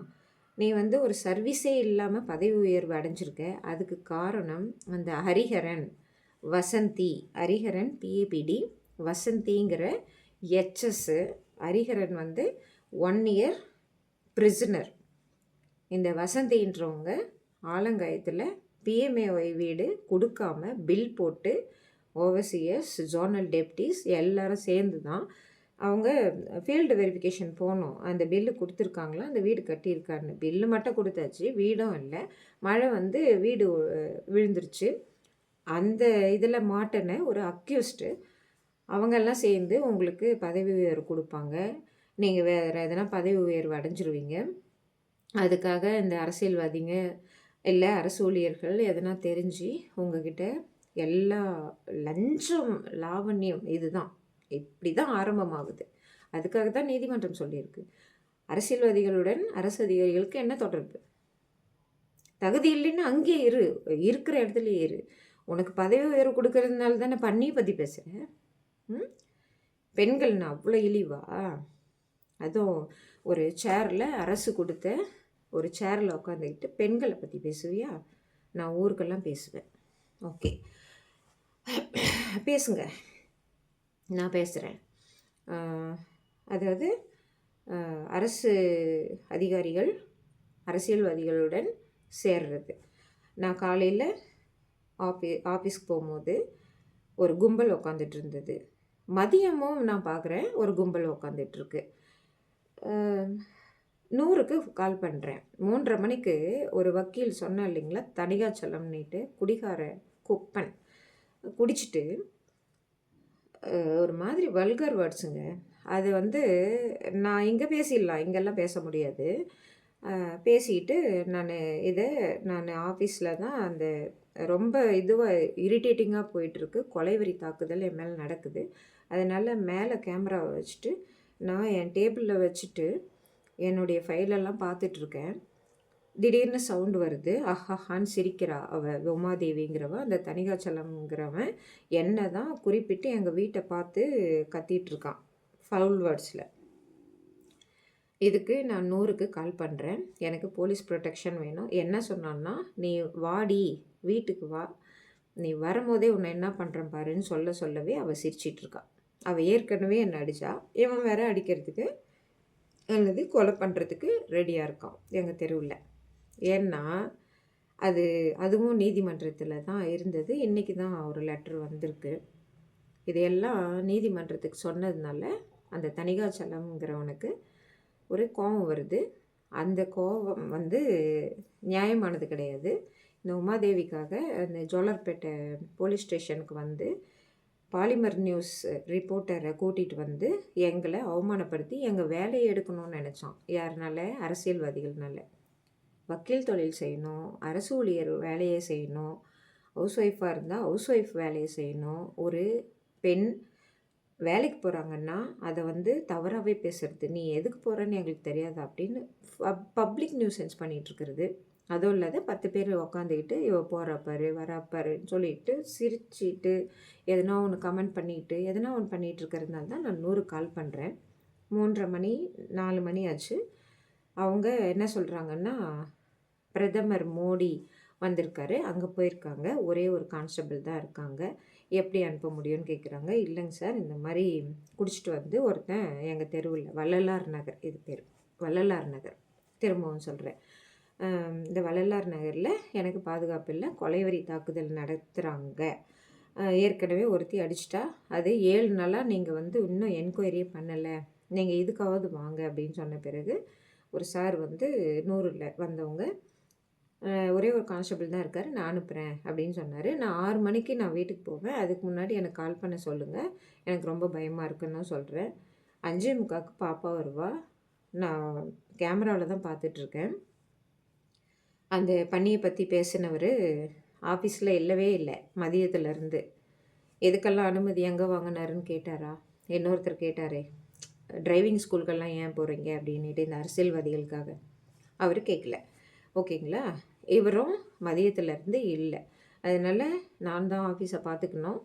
நீ வந்து ஒரு சர்வீஸே இல்லாமல் பதவி உயர்வு அடைஞ்சிருக்க. அதுக்கு காரணம் அந்த ஹரிஹரன் வசந்தி, ஹரிஹரன் பிஏபிடி வசந்திங்கிற எச்எஸ்ஸு. ஹரிஹரன் வந்து 1 இயர் பிரிசனர். இந்த வசந்தின்றவங்க ஆலங்காயத்தில் பிஎம்ஏஒய் வீடு கொடுக்காம பில் போட்டு ஓவர்சியர்ஸ், ஜோனல் டெப்டிஸ் எல்லாரும் சேர்ந்து தான் அவங்க ஃபீல்டு வெரிஃபிகேஷன் போனோம். அந்த பில்லு கொடுத்துருக்காங்களா, அந்த வீடு கட்டியிருக்காருன்னு. பில்லு மட்டும் கொடுத்தாச்சு, வீடும் இல்லை. மழை வந்து வீடு விழுந்துருச்சு. அந்த இதில் மாட்டின ஒரு அக்யூஸ்டு அவங்கெல்லாம் சேர்ந்து உங்களுக்கு பதவி உயர்வு கொடுப்பாங்க. நீங்கள் வேறு எதனா பதவி உயர்வு அடைஞ்சிருவீங்க. அதுக்காக இந்த அரசியல்வாதிங்க இல்லை அரசு ஊழியர்கள் எதனா தெரிஞ்சு உங்ககிட்ட எல்லா லஞ்சம் லாவண்யம் இதுதான், இப்படி தான் ஆரம்பமாகுது. அதுக்காக தான் நீதிமன்றம் சொல்லியிருக்கு, அரசியல்வாதிகளுடன் அரசு அதிகாரிகளுக்கு என்ன தொடர்பு? தகுதி இல்லைன்னு அங்கேயே இருக்கிற இடத்துலையே இரு. உனக்கு பதவி உயர்வு கொடுக்கறதுனால தானே பன்னியை பற்றி பேசுகிறேன். பெண்கள்னா அவ்வளோ இழிவா? அதுவும் ஒரு சேரில், அரசு கொடுத்த ஒரு சேரில் உட்காந்துக்கிட்டு பெண்களை பற்றி பேசுவியா? நான் ஊருக்கெல்லாம் பேசுவேன். ஓகே, பேசுங்க, நான் பேசுகிறேன். அதாவது அரசு அதிகாரிகள் அரசியல்வாதிகளுடன் சேர்றது. நான் காலையில் ஆஃபீஸ்க்கு போகும்போது ஒரு கும்பல் உட்காந்துட்டு இருந்தது. மதியமும் நான் பார்க்குறேன் ஒரு கும்பல் உட்காந்துட்ருக்கு. 100க்கு கால் பண்ணுறேன். 3:30 மணிக்கு ஒரு வக்கீல் சொன்னேன் இல்லைங்களா, தணிகாச்சலம்னிட்டு குடிகார குப்பன் குடிச்சிட்டு ஒரு மாதிரி வல்கர் வேர்ட்ஸுங்க. அது வந்து நான் இங்கே பேசிடலாம், இங்கெல்லாம் பேச முடியாது. பேசிக்கிட்டு நான் ஆஃபீஸில் தான் அந்த ரொம்ப இதுவாக இரிட்டேட்டிங்காக போயிட்டுருக்கு. கொலைவெறி தாக்குதல் என் மேலே நடக்குது. அதனால் மேலே கேமராவை வச்சுட்டு நான் என் டேபிளில் வச்சுட்டு என்னுடைய ஃபைலெல்லாம் பார்த்துட்ருக்கேன். திடீர்னு சவுண்டு வருது. அஹான்னு சிரிக்கிறா உமாதேவிங்கிறவ. அந்த தணிகாச்சலம்ங்கிறவன் என்ன தான் குறிப்பிட்டு எங்கள் வீட்டை பார்த்து கத்திகிட்ருக்கான் ஃபவுல் வேர்ட்ஸில். இதுக்கு நான் 100க்கு கால் பண்ணுறேன். எனக்கு போலீஸ் ப்ரொடெக்ஷன் வேணும். என்ன சொன்னான்னா, நீ வாடி, வீட்டுக்கு வா, நீ வரும்போதே உன்னை என்ன பண்ணுறேன் பாருன்னு சொல்லவே அவள் சிரிச்சிட்ருக்கா. அவள் ஏற்கனவே என்னை அடித்தா, இவன் வேற அடிக்கிறதுக்கு அல்லது கொலை பண்ணுறதுக்கு ரெடியாக இருக்கான் எங்கள் தெருவில். ஏன்னா அதுவும் நீதிமன்றத்தில் தான் இருந்தது. இன்றைக்கி தான் ஒரு லெட்ரு வந்திருக்கு. இதையெல்லாம் நீதிமன்றத்துக்கு சொன்னதுனால அந்த தணிகாச்சலம்ங்கிறவனுக்கு ஒரு கோபம் வருது. அந்த கோபம் வந்து நியாயமானது கிடையாது. இந்த உமாதேவிக்காக அந்த ஜோலார்பேட்டை போலீஸ் ஸ்டேஷனுக்கு வந்து பாலிமர் நியூஸ் ரிப்போர்ட்டரை கூட்டிகிட்டு வந்து எங்களை அவமானப்படுத்தி எங்கள் வேலையை எடுக்கணும்னு நினச்சான். யாருனால? அரசியல்வாதிகள்னால. வக்கீல் தொழில் செய்யணும், அரசு ஊழியர் வேலையை செய்யணும், ஹவுஸ் ஒய்ஃபாக இருந்தால் ஹவுஸ் ஒய்ஃப் வேலையை செய்யணும். ஒரு பெண் வேலைக்கு போகிறாங்கன்னா அதை வந்து தவறாகவே பேசுறது, நீ எதுக்கு போகிறேன்னு எங்களுக்கு தெரியாது அப்படின்னு பப்ளிக் நியூசன்ஸ் பண்ணிகிட்ருக்கிறது. அதுவும் இல்லாத 10 பேர் உக்காந்துக்கிட்டு இவ போகிறப்பாரு வராப்பாருன்னு சொல்லிட்டு சிரிச்சிட்டு எதனா ஒன்று கமெண்ட் பண்ணிக்கிட்டு எதனா ஒன்று பண்ணிகிட்ருக்கிறதுனால தான் நான் 100 கால் பண்ணுறேன். 3:30 மணி 4 மணி ஆச்சு. அவங்க என்ன சொல்கிறாங்கன்னா, பிரதமர் மோடி வந்திருக்காரு, அங்கே போயிருக்காங்க, ஒரே ஒரு கான்ஸ்டபிள் தான் இருக்காங்க, எப்படி அனுப்ப முடியும்னு கேட்குறாங்க. இல்லைங்க சார், இந்த மாதிரி குடிச்சிட்டு வந்து ஒருத்தன் எங்கள் தெருவில் வள்ளலார் நகர், இது பேர் வள்ளலார் நகர், திரும்பவும் சொல்கிறேன், இந்த வள்ளலார் நகரில் எனக்கு பாதுகாப்பு இல்லை, கொலைவெறி தாக்குதல் நடத்துகிறாங்க ஏற்கனவே ஒருத்தி அடிச்சிட்டா. அது 7 நாளா நீங்க வந்து இன்னும் என்கொயரியே பண்ணல. நீங்க இதுக்காவது வாங்க அப்படின்னு சொன்ன பிறகு, ஒரு சார் வந்து 100ல வந்தவங்க, ஒரே ஒரு கான்ஸ்டபிள் தான் இருக்காரு. நான் அனுப்புறேன் அப்படின்னு சொன்னாரு. நான் 6 மணிக்கு நான் வீட்டுக்கு போவேன். அதுக்கு முன்னாடி எனக்கு கால் பண்ண சொல்லுங்க. எனக்கு ரொம்ப பயமா இருக்குன்னு தான் சொல்றேன். 5:45க்கு பாப்பா வருவா. நான் கேமரால தான் பார்த்துட்ருக்கேன். அந்த பன்னிய பத்தி பேசினவரு ஆஃபீஸ்ல இல்லவே இல்ல, மதியத்துலருந்து. எதுக்கெல்லாம் அனுமதி எங்கே வாங்கினாருன்னு கேட்டாரா? இன்னொருத்தர் கேட்டாரே, டிரைவிங் ஸ்கூலுக்கெல்லாம் ஏன் போகிறீங்க அப்படின்னுட்டு இந்த அரசியல்வாதிகளுக்காக. அவர் கேட்கல. ஓகேங்களா? இவரும் மதியத்துலேருந்து இல்லை. அதனால் நான் தான் ஆஃபீஸை பார்த்துக்கணும்.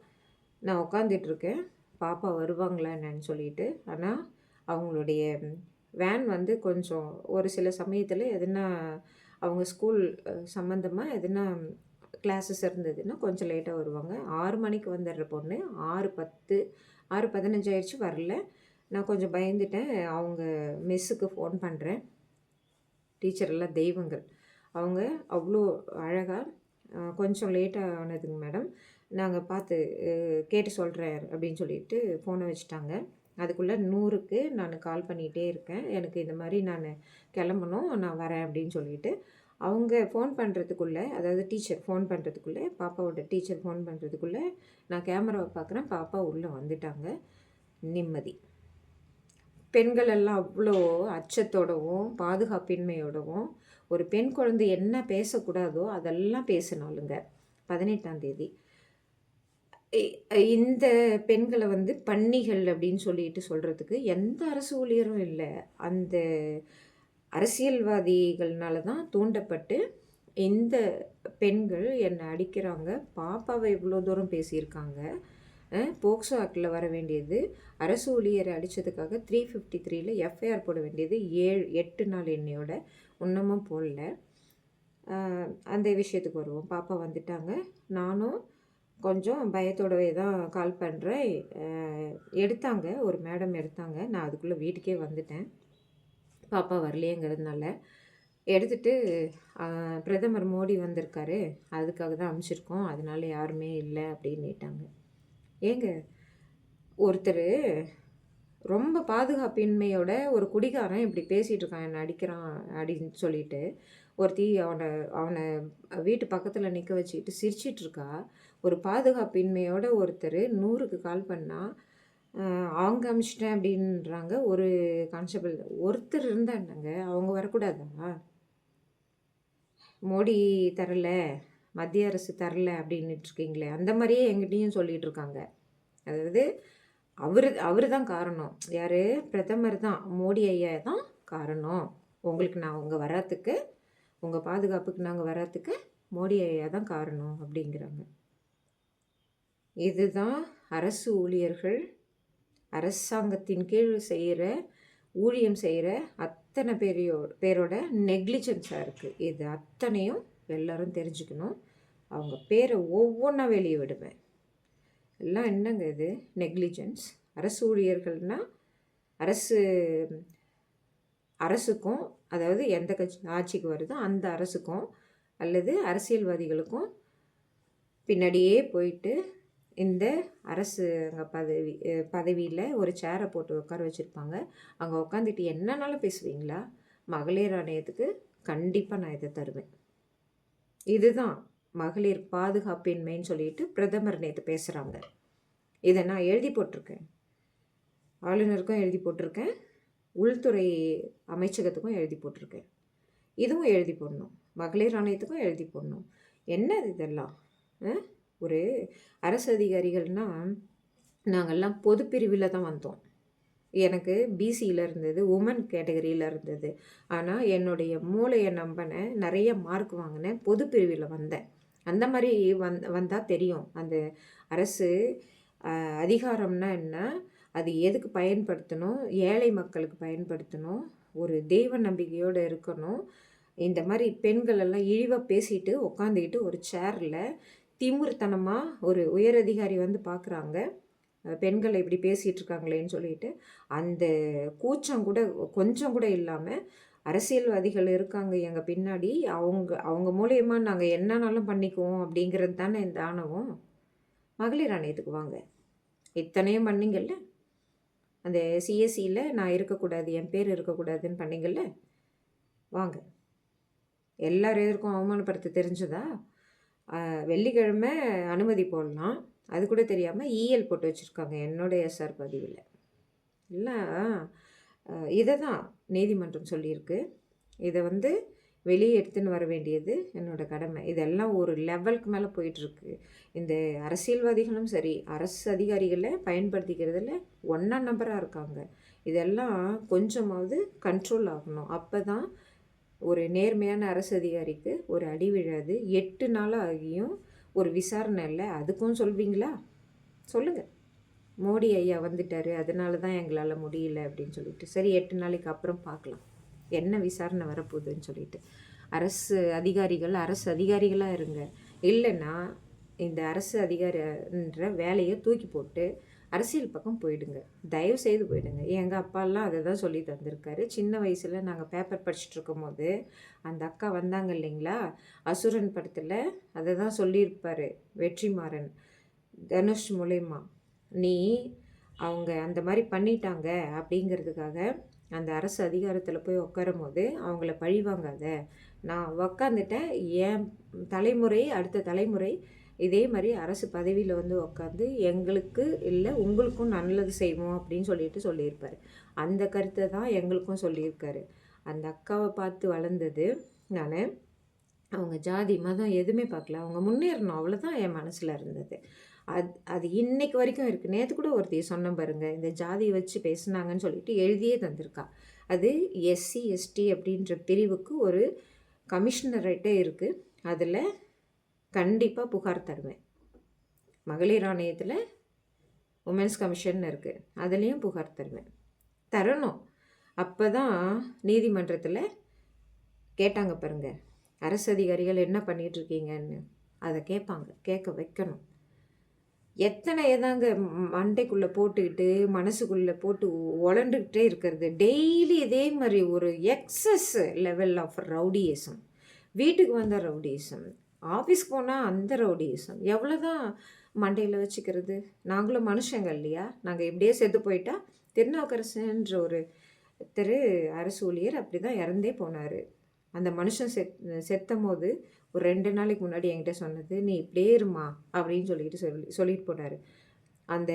நான் உட்காந்துட்ருக்கேன். பாப்பா வருவாங்களா என்னன்னு சொல்லிட்டு. ஆனால் அவங்களுடைய வேன் வந்து கொஞ்சம் ஒரு சில சமயத்தில் எதுனா அவங்க ஸ்கூல் சம்மந்தமாக எதுனா கிளாஸஸ் இருந்ததுன்னா கொஞ்சம் லேட்டாக வருவாங்க. 6 மணிக்கு வந்துடுற பொண்ணு 6:10 6:15 ஆயிடுச்சு வரல. நான் கொஞ்சம் பயந்துட்டேன். அவங்க மிஸ்ஸுக்கு ஃபோன் பண்ணுறேன். டீச்சர் எல்லாம் தெய்வங்கள். அவங்க அவ்வளோ அழகாக கொஞ்சம் லேட்டாக ஆனதுங்க மேடம், நாங்கள் பார்த்து கேட்டு சொல்கிறேன் அப்படின்னு சொல்லிட்டு ஃபோனை வச்சுட்டாங்க. அதுக்குள்ளே 100க்கு நான் கால் பண்ணிகிட்டே இருக்கேன். எனக்கு இந்த மாதிரி நான் கிளம்பணும், நான் வரேன் அப்படின்னு சொல்லிட்டு. அவங்க ஃபோன் பண்ணுறதுக்குள்ளே, அதாவது டீச்சர் ஃபோன் பண்ணுறதுக்குள்ளே, பாப்பாவோட டீச்சர் ஃபோன் பண்ணுறதுக்குள்ளே நான் கேமராவை பார்க்குறேன். பாப்பா உள்ளே வந்துட்டாங்க. நிம்மதி. பெண்கள் எல்லாம் அவ்வளோ அச்சத்தோடவும் பாதுகாப்பின்மையோடவும் ஒரு பெண் குழந்தை என்ன பேசக்கூடாதோ அதெல்லாம் பேசினாலுங்க 18ஆம் தேதி இந்த பெண்களை வந்து பன்னிகள் அப்படின்னு சொல்லிட்டு சொல்கிறதுக்கு எந்த அரசு ஊழியரும் இல்லை. அந்த அரசியல்வாதிகள்னால தான் தூண்டப்பட்டு இந்த பெண்கள் என்னை அடிக்கிறாங்க. பாப்பாவை இவ்வளோ தூரம் பேசியிருக்காங்க. போக்சோ ஆக்டில் வர வேண்டியது, அரசு ஊழியரை அடித்ததுக்காக 353ல் எஃப்ஐஆர் போட வேண்டியது 8 நாள் எண்ணையோட இன்னமும் போடல. அந்த விஷயத்துக்கு வருவோம். பாப்பா வந்துட்டாங்க. நானும் கொஞ்சம் பயத்தோடவே தான் கால் பண்ணுறேன். எடுத்தாங்க, ஒரு மேடம் எடுத்தாங்க. நான் அதுக்குள்ளே வீட்டுக்கே வந்துட்டேன். பாப்பா வரலையேங்கிறதுனால எடுத்துகிட்டு பிரதமர் மோடி வந்திருக்காரு, அதுக்காக தான் அனுப்பிச்சிருக்கோம், அதனால யாருமே இல்லை அப்படின்னுட்டாங்க. ஏங்க, ஒருத்தர் ரொம்ப பாதுகாப்பின்மையோட ஒரு குடிகாரன் இப்படி பேசிகிட்டு இருக்கான், என்னை அடிக்கிறான் அப்படின்னு சொல்லிட்டு ஒருத்தி அவனை அவனை வீட்டு பக்கத்தில் நிற்க வச்சுக்கிட்டு சிரிச்சிட்ருக்கா. ஒரு பாதுகாப்பின்மையோட ஒருத்தர் 100க்கு கால் பண்ணால் அவங்க அனுப்பிச்சிட்டேன் அப்படின்றாங்க. ஒரு கான்ஸ்டபிள் ஒருத்தர் இருந்தால் என்னங்க, அவங்க வரக்கூடாதா? மோடி தரல, மத்திய அரசு தரல அப்படின்னுட்ருக்கீங்களே, அந்த மாதிரியே எங்கிட்டையும் சொல்லிகிட்டு இருக்காங்க. அதாவது அவர் தான் காரணம். யார்? பிரதமர் தான், மோடி ஐயா தான் காரணம். உங்களுக்கு நாங்கள் வர்றதுக்கு, உங்கள் பாதுகாப்புக்கு நாங்கள் வர்றதுக்கு மோடி ஐயா தான் காரணம் அப்படிங்கிறாங்க. இதுதான் அரசு ஊழியர்கள், அரசாங்கத்தின் கீழ் செய்கிற ஊழியம் செய்கிற அத்தனை பேரோட நெக்லிஜென்ஸாக இருக்குது. இது அத்தனையும் எல்லோரும் தெரிஞ்சுக்கணும். அவங்க பேரை ஒவ்வொன்றா வெளியே விடுவேன். எல்லாம் என்னங்க இது? நெக்லிஜென்ஸ். அரசு ஊழியர்கள்னால் அரசுக்கும், அதாவது எந்த கட்சி ஆட்சிக்கு வருதோ அந்த அரசுக்கும் அல்லது அரசியல்வாதிகளுக்கும் பின்னாடியே போயிட்டு இந்த அரசு அங்கே பதவியில் ஒரு சேரை போட்டு உட்கார வச்சுருப்பாங்க. அங்கே உட்காந்துட்டு என்னன்னாலும் பேசுவீங்களா? மகளிர் ஆணையத்துக்கு கண்டிப்பாக நான் இதை தருவேன். இதுதான் மகளிர் பாதுகாப்பின்மைன்னு சொல்லிட்டு பிரதமர் நேற்று பேசுகிறாங்க. இதை நான் எழுதி போட்டிருக்கேன். ஆளுநருக்கும் எழுதி போட்டிருக்கேன், உள்துறை அமைச்சகத்துக்கும் எழுதி போட்டிருக்கேன். இதுவும் எழுதி போடணும், மகளிர் ஆணையத்துக்கும் எழுதி போடணும். என்னது இதெல்லாம்? ஒரு அரசு அதிகாரிகள்னால் நாங்கள்லாம் பொது பிரிவில் தான் வந்தோம். எனக்கு பிசியில் இருந்தது, உமன் கேட்டகரியில் இருந்தது. ஆனால் என்னுடைய மூளையை நம்பினேன், நிறைய மார்க் வாங்கினேன், பொது பிரிவில் வந்தேன். அந்த மாதிரி வந்தால் தெரியும் அந்த அரசு அதிகாரம்னா என்ன, அது எதுக்கு பயன்படுத்தணும், ஏழை மக்களுக்கு பயன்படுத்தணும், ஒரு தெய்வ நம்பிக்கையோடு இருக்கணும். இந்த மாதிரி பெண்கள் எல்லாம் இழிவாக பேசிட்டு உட்காந்துக்கிட்டு ஒரு சேரில் திமிர்த்தனமாக ஒரு உயரதிகாரி வந்து பார்க்குறாங்க, பெண்களை இப்படி பேசிகிட்டு இருக்காங்களேன்னு சொல்லிட்டு. அந்த கூச்சம் கூட கொஞ்சம் கூட இல்லாமல் அரசியல்வாதிகள் இருக்காங்க எங்கள் பின்னாடி, அவங்க மூலியமாக நாங்கள் என்னன்னாலும் பண்ணிக்குவோம் அப்படிங்கிறது தானே இந்த ஆணவம். மகளிர் ஆணையத்துக்கு வாங்க. இத்தனையும் பண்ணீங்கல்ல, அந்த சிஎஸ்சியில் நான் இருக்கக்கூடாது, என் பேர் இருக்கக்கூடாதுன்னு பண்ணீங்கல்ல, வாங்க. எல்லார் எதற்கும் அவமானப்படுத்த தெரிஞ்சதா? வெள்ளிக்கிழமை அனுமதி போடலாம், அது கூட தெரியாமல் இஎல் போட்டு வச்சுருக்காங்க என்னோட எஸ்ஆர் பதிவில். இல்லை, இதை தான் நீதிமன்றம் சொல்லியிருக்கு. இதை வெளியே எடுத்துன்னு வர வேண்டியது என்னோடய கடமை. இதெல்லாம் ஒரு லெவலுக்கு மேலே போயிட்டுருக்கு. இந்த அரசியல்வாதிகளும் சரி, அரசு அதிகாரிகளை பயன்படுத்திக்கிறதுல ஒன்றா நம்பராக இருக்காங்க. இதெல்லாம் கொஞ்சமாவது கண்ட்ரோல் ஆகணும். அப்போ தான் ஒரு நேர்மையான அரசு அதிகாரிக்கு ஒரு அடி விழாது. 8 நாள் ஆகியும் ஒரு விசாரணை இல்லை. அதுக்கும் சொல்வீங்களா? சொல்லுங்கள். மோடி ஐயா வந்துட்டார், அதனால தான் எங்களால் முடியல அப்படின்னு சொல்லிட்டு. சரி, 8 நாளைக்கு அப்புறம் பார்க்கலாம் என்ன விசாரணை வரப்போகுதுன்னு சொல்லிட்டு. அரசு அதிகாரிகளாக இருங்க. இல்லைன்னா இந்த அரசு அதிகாரின்ற வேலையை தூக்கி போட்டு அரசியல் பக்கம் போயிடுங்க. தயவு செய்து போயிடுங்க. எங்கள் அப்பாலாம் அதை தான் சொல்லி தந்திருக்காரு. சின்ன வயசில் நாங்கள் பேப்பர் படிச்சுட்டு இருக்கும் போது அந்த அக்கா வந்தாங்க இல்லைங்களா, அசுரன் படத்தில் அதை தான் சொல்லியிருப்பார் வெற்றிமாறன் தனுஷ் மூலயமா. நீ அவங்க அந்த மாதிரி பண்ணிட்டாங்க அப்படிங்கிறதுக்காக அந்த அரசு அதிகாரத்தில் போய் உட்காரும் போது அவங்கள பழிவாங்காத. நான் உக்காந்துட்டேன், என் தலைமுறை அடுத்த தலைமுறை இதே மாதிரி அரசு பதவியில் உட்காந்து எங்களுக்கு இல்லை உங்களுக்கும் நல்லது செய்வோம் அப்படின்னு சொல்லியிருப்பார். அந்த கருத்தை தான் எங்களுக்கும் சொல்லியிருக்காரு. அந்த அக்காவை பார்த்து வளர்ந்தது நான். அவங்க ஜாதி மதம் எதுவுமே பார்க்கல, அவங்க முன்னேறணும், அவ்வளோதான் என் மனசில் இருந்தது. அது இன்னைக்கு வரைக்கும் இருக்குது. நேற்று கூட ஒருத்தி சொன்ன பாருங்கள், இந்த ஜாதியை வச்சு பேசுனாங்கன்னு சொல்லிட்டு எழுதியே தந்திருக்கா. அது எஸ்சி எஸ்டி அப்படின்ற பிரிவுக்கு ஒரு கமிஷனரேட்டே இருக்குது. அதில் கண்டிப்பாக புகார் தருவேன். மகளிர் ஆணையத்தில் உமன்ஸ் கமிஷன் இருக்குது, அதுலேயும் புகார் தரணும். அப்போ தான் நீதிமன்றத்தில் கேட்டாங்க பாருங்கள், அரசு அதிகாரிகள் என்ன பண்ணிகிட்ருக்கீங்கன்னு அதை கேட்க வைக்கணும். எத்தனை ஏதாங்க மண்டைக்குள்ளே போட்டுக்கிட்டு மனசுக்குள்ளே போட்டு உழண்டுக்கிட்டே இருக்கிறது. டெய்லி இதே மாதிரி ஒரு எக்ஸஸ் லெவல் ஆஃப் ரவுடியிசம். வீட்டுக்கு வந்தால் ரவுடியிசம், ஆஃபீஸ்க்கு போனால் அந்த ரவுடியிசம். எவ்வளோ தான் மண்டையில் வச்சுக்கிறது? நாங்களும் மனுஷங்க இல்லையா? நாங்கள் இப்படியே செத்து போயிட்டா. திருநாவுக்கரசுன்ற ஒரு அரசு ஊழியர் அப்படி தான் இறந்தே போனார். அந்த மனுஷன் செத்தும் போது ஒரு 2 நாளைக்கு முன்னாடி என்கிட்ட சொன்னது, நீ இப்படியே இருமா அப்படின்னு சொல்லிட்டு போனார். அந்த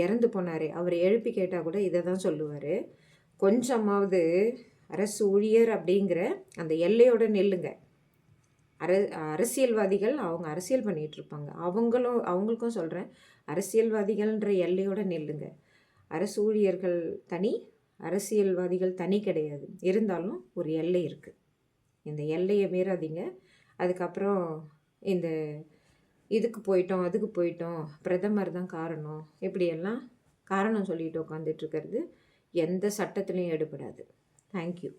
இறந்து போனார், அவர் எழுப்பி கேட்டால் கூட இதை தான் சொல்லுவார். கொஞ்சமாவது அரசு ஊழியர் அப்படிங்கிற அந்த எல்லையோடு நில்லுங்க. அரசியல்வாதிகள் அவங்க அரசியல் பண்ணிகிட்ருப்பாங்க, அவங்களுக்கும் சொல்கிறேன், அரசியல்வாதிகள்ன்ற எல்லையோடு நில்லுங்க. அரசு ஊழியர்கள் தனி, அரசியல்வாதிகள் தனி கிடையாது. இருந்தாலும் ஒரு எல்லை இருக்குது. இந்த எல்லையை மீறாதீங்க. அதுக்கப்புறம் இந்த இதுக்கு போயிட்டோம் அதுக்கு போயிட்டோம், பிரதமர் தான் காரணம், இப்படியெல்லாம் காரணம் சொல்லிட்டு உட்காந்துட்ருக்கிறது எந்த சட்டத்துலேயும் எடுபடாது. தேங்க்யூ.